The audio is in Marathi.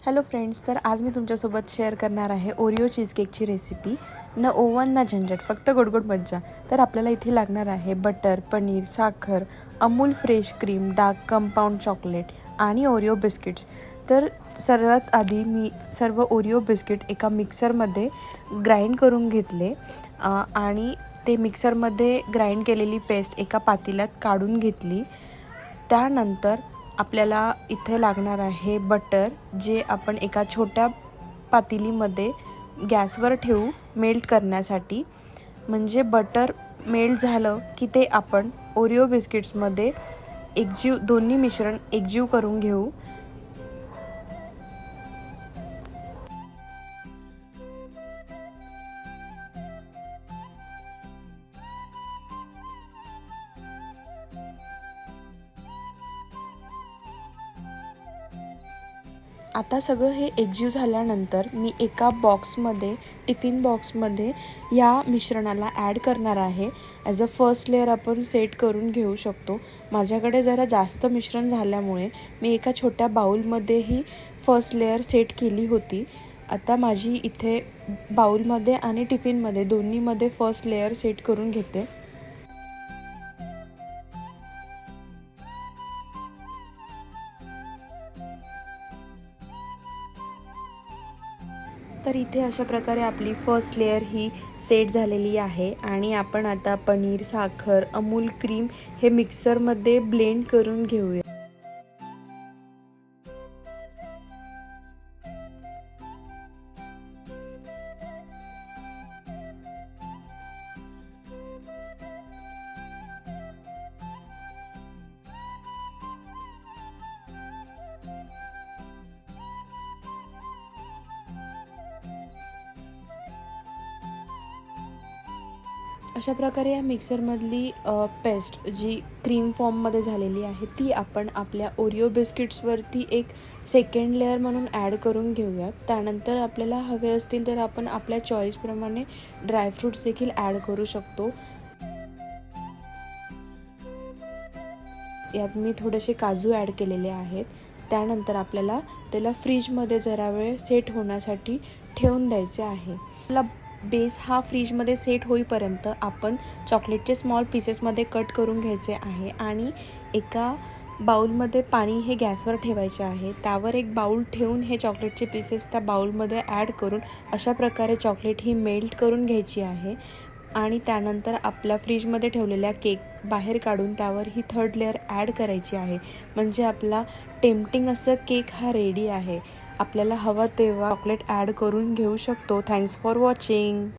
हॅलो फ्रेंड्स, तर आज मी तुमच्यासोबत शेअर करणार आहे ओरिओ चीजकेकची रेसिपी. न ओव्हन ना झंझट, फक्त गोडगोड मज्जा. तर आपल्याला इथे लागणार आहे बटर, पनीर, साखर, Amul fresh cream, dark compound chocolate आणि ओरिओ बिस्किट्स. तर सर्वात आधी मी सर्व ओरिओ बिस्किट एका मिक्सरमध्ये ग्राइंड करून घेतले आणि ते मिक्सरमध्ये ग्राइंड केलेली पेस्ट एका पातेल्यात काढून घेतली. त्यानंतर आपल्याला इथे लागणार आहे बटर, जे आपण एका छोट्या पातेलीमध्ये गॅसवर ठेवू मेल्ट करण्यासाठी. म्हणजे बटर मेल्ट झालं की ते आपण ओरिओ बिस्किट्समध्ये दोन्ही मिश्रण एकजीव करून घेऊ. आता सगळं हे एकजीव झाल्यानंतर मी एका टिफिन बॉक्समध्ये या मिश्रणाला ॲड करणार आहे. ॲज अ फर्स्ट लेअर आपण सेट करून घेऊ शकतो. माझ्याकडे जरा जास्त मिश्रण झाल्यामुळे मी एका छोट्या बाउलमध्येही फर्स्ट लेअर सेट केली होती. आता माझी इथे बाउलमध्ये आणि टिफिनमध्ये दोन्हीमध्ये फर्स्ट लेअर सेट करून घेते. तर इथे अशा प्रकारे आपली फर्स्ट लेअर ही सेट झालेली आहे आणि आपण आता पनीर, साखर, अमूल क्रीम हे मिक्सरमध्ये ब्लेंड करून घेऊया. अशा प्रकारे या मिक्सरमधली पेस्ट जी क्रीम फॉर्ममध्ये झालेली आहे ती आपण आपल्या ओरिओ बिस्किट्सवरती एक सेकंड लेअर म्हणून ॲड करून घेऊयात. त्यानंतर आपल्याला हवे असतील तर आपण आपल्या चॉईसप्रमाणे ड्रायफ्रूट्स देखील ॲड करू शकतो. यात मी थोडेसे काजू ॲड केलेले आहेत. त्यानंतर आपल्याला त्याला फ्रीजमध्ये जरा वेळ सेट होण्यासाठी ठेवून द्यायचे आहे. आपला बेस हा फ्रीजमध्ये सेट होईपर्यंत आपण चॉकलेटचे स्मॉल पीसेसमध्ये कट करून घ्यायचे आहे आणि एका बाउलमध्ये पाणी हे गॅसवर ठेवायचे आहे. त्यावर एक बाउल ठेवून हे चॉकलेटचे पीसेस त्या बाउलमध्ये ॲड करून अशा प्रकारे चॉकलेट ही मेल्ट करून घ्यायची आहे. आणि त्यानंतर आपल्या फ्रीजमध्ये ठेवलेल्या केक बाहेर काढून त्यावर ही थर्ड लेअर ॲड करायची आहे. म्हणजे आपला टेम्पटिंग असं केक हा रेडी आहे. आपल्याला हवं तेव्हा चॉकलेट ॲड करून घेऊ शकतो. Thanks for watching.